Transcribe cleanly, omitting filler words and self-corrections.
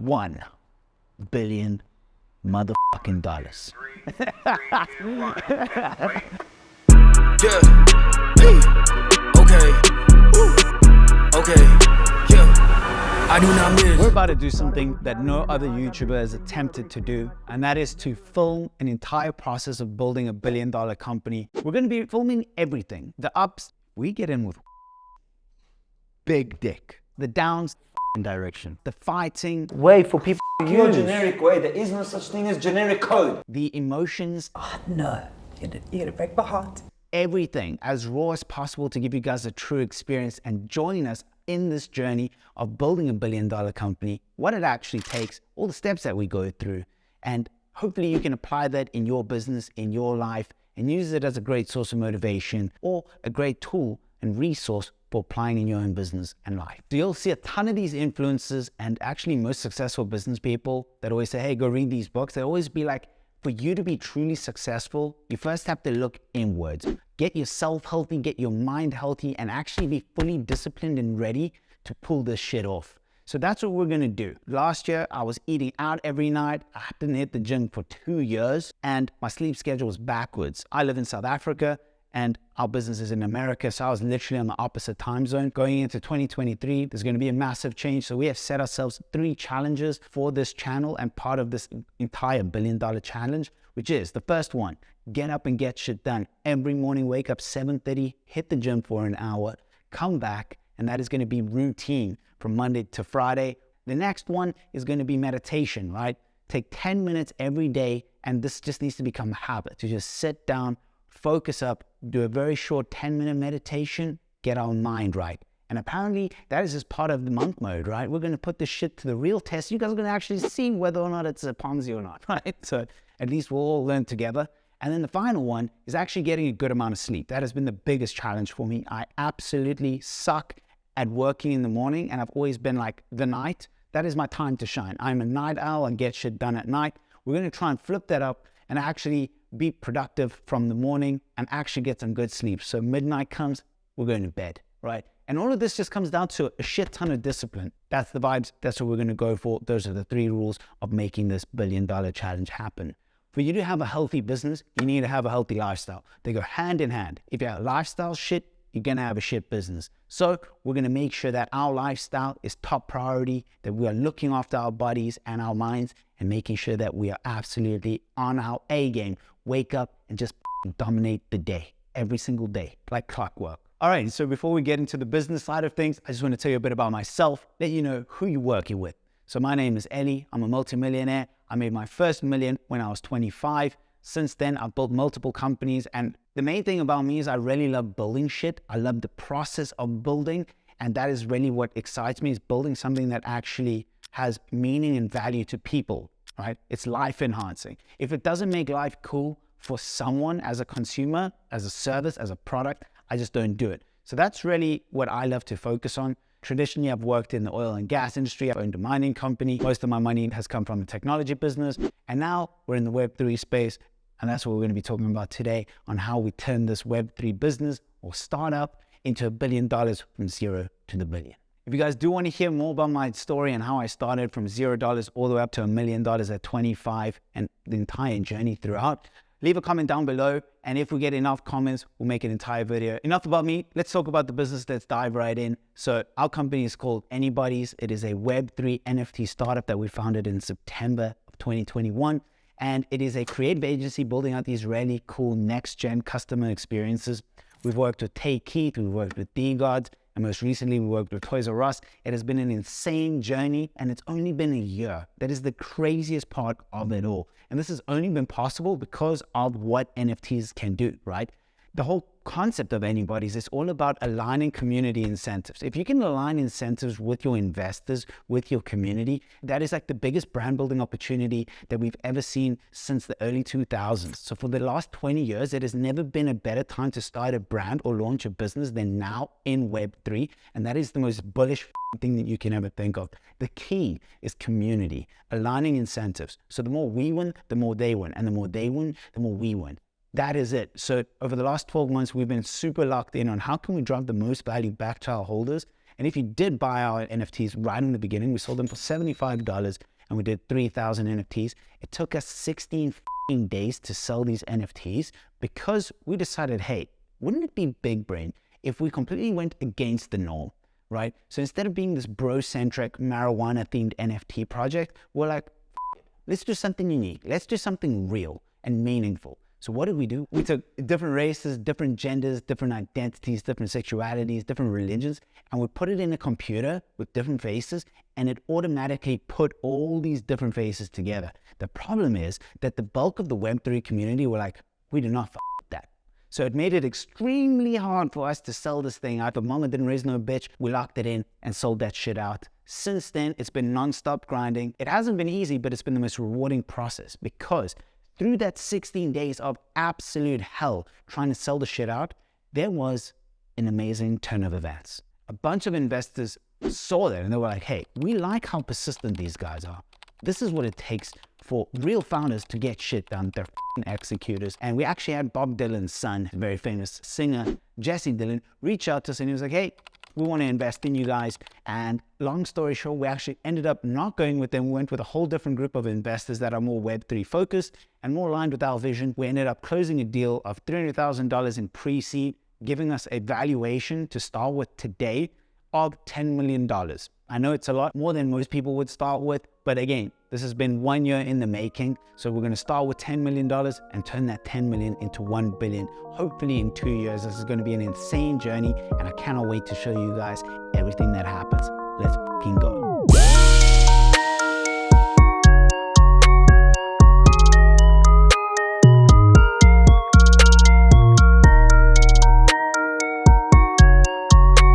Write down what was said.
$1 billion motherfucking dollars. Yeah. Hey. Okay. Ooh. Okay. Yeah. I do not miss. We're about to do something that no other YouTuber has attempted to do, and that is to film an entire process of building a $1 billion company. We're going to be filming everything. The ups, we get in with big dick. The downs, direction. The fighting, way for people to Your use. generic way. There is no such thing as generic code. the emotions, Oh, no, you're gonna break my heart. everything as raw as possible to give you guys a true experience and join us in this journey of building a $1 billion company, what it actually takes, all the steps that we go through, and hopefully you can apply that in your business, in your life, and use it as a great source of motivation or a great tool and resource for applying in your own business and life. So you'll see a ton of these influencers and actually most successful business people that always say, hey, go read these books. They always be like, for you to be truly successful, you first have to look inwards. Get yourself healthy, get your mind healthy, and actually be fully disciplined and ready to pull this shit off. So that's what we're gonna do. Last year, I was eating out every night. I didn't hit the gym for 2 years, and my sleep schedule was backwards. I live in South Africa, and our business is in America, so I was literally on the opposite time zone. Going into 2023, there's going to be a massive change, so we have set ourselves 3 challenges for this channel and part of this entire $1 billion challenge, which is the first one, get up and get shit done. Every morning, wake up 7:30, hit the gym for an hour, come back, and that is going to be routine from Monday to Friday. The next one is going to be meditation, right? Take 10 minutes every day, and this just needs to become a habit, to just sit down, focus up, do a very short 10-minute meditation, get our mind right. And apparently that is just part of the monk mode, right? We're going to put this shit to the real test. You guys are going to actually see whether or not it's a Ponzi or not, right? So at least we'll all learn together. And then the final one is actually getting a good amount of sleep. That has been the biggest challenge for me. I absolutely suck at working in the morning, and I've always been like, the night, that is my time to shine. I'm a night owl and get shit done at night. We're going to try and flip that up and actually be productive from the morning and actually get some good sleep. So midnight comes, we're going to bed, right? And all of this just comes down to a shit ton of discipline. That's the vibes. That's what we're going to go for. Those are the 3 rules of making this $1 billion challenge happen. For you to have a healthy business, you need to have a healthy lifestyle. They go hand in hand. If you have lifestyle shit, you're going to have a shit business. So we're going to make sure that our lifestyle is top priority, that we are looking after our bodies and our minds and making sure that we are absolutely on our A game. Wake up and just dominate the day, every single day, like clockwork. All right, so before we get into the business side of things, I just want to tell you a bit about myself, let you know who you're working with. So my name is Ellie. I'm a multimillionaire. I made my first million when I was 25. Since then, I've built multiple companies, and the main thing about me is I really love building shit. I love the process of building, and that is really what excites me, is building something that actually has meaning and value to people, right? It's life enhancing. If it doesn't make life cool for someone as a consumer, as a service, as a product, I just don't do it. So that's really what I love to focus on. Traditionally, I've worked in the oil and gas industry. I've owned a mining company. Most of my money has come from the technology business. And now we're in the Web3 space. And that's what we're going to be talking about today, on how we turn this Web3 business or startup into $1 billion from zero to the billion. If you guys do want to hear more about my story and how I started from $0 all the way up to $1 million at 25 and the entire journey throughout, leave a comment down below. And if we get enough comments, we'll make an entire video. Enough about me. Let's talk about the business. Let's dive right in. So our company is called Anybody's. It is a Web3 NFT startup that we founded in September of 2021. And it is a creative agency building out these really cool next-gen customer experiences. We've worked with Take Keith, we've worked with D-Gods, and most recently we worked with Toys R Us. It has been an insane journey, and it's only been a year. That is the craziest part of it all. And this has only been possible because of what NFTs can do, right? The whole concept of Anybody's is all about aligning community incentives. If you can align incentives with your investors, with your community, that is like the biggest brand building opportunity that we've ever seen since the early 2000s. So for the last 20 years, it has never been a better time to start a brand or launch a business than now in Web3. And that is the most bullish thing that you can ever think of. The key is community, aligning incentives. So the more we win, the more they win. And the more they win, the more we win. That is it. So over the last 12 months, we've been super locked in on how can we drive the most value back to our holders And if you did buy our NFTs right in the beginning, we sold them for $75 and we did 3,000 NFTs. It took us 16 days to sell these NFTs because we decided, hey, wouldn't it be big brain if we completely went against the norm, right? So instead of being this bro-centric marijuana-themed NFT project, we're like, let's do something unique. Let's do something real and meaningful. So what did we do? We took different races, different genders, different identities, different sexualities, different religions, and we put it in a computer with different faces, and it automatically put all these different faces together. The problem is that the bulk of the Web3 community were like, we do not with that. So it made it extremely hard for us to sell this thing out. But mama didn't raise no bitch. We locked it in and sold that shit out. Since then, it's been non-stop grinding. It hasn't been easy, but it's been the most rewarding process because through that 16 days of absolute hell trying to sell the shit out, there was an amazing turn of events. A bunch of investors saw that and they were like, hey, we like how persistent these guys are. This is what it takes for real founders to get shit done. They're executors. And we actually had Bob Dylan's son, a very famous singer, Jesse Dylan, reach out to us and he was like, hey, we want to invest in you guys. And long story short, we actually ended up not going with them. We went with a whole different group of investors that are more Web3 focused and more aligned with our vision. We ended up closing a deal of $300,000 in pre-seed, giving us a valuation to start with today of $10 million. I know it's a lot more than most people would start with, but again, this has been 1 year in the making. So we're going to start with $10 million and turn that 10 million into 1 billion. Hopefully in 2 years, this is going to be an insane journey and I cannot wait to show you guys everything that happens. Let's fucking go.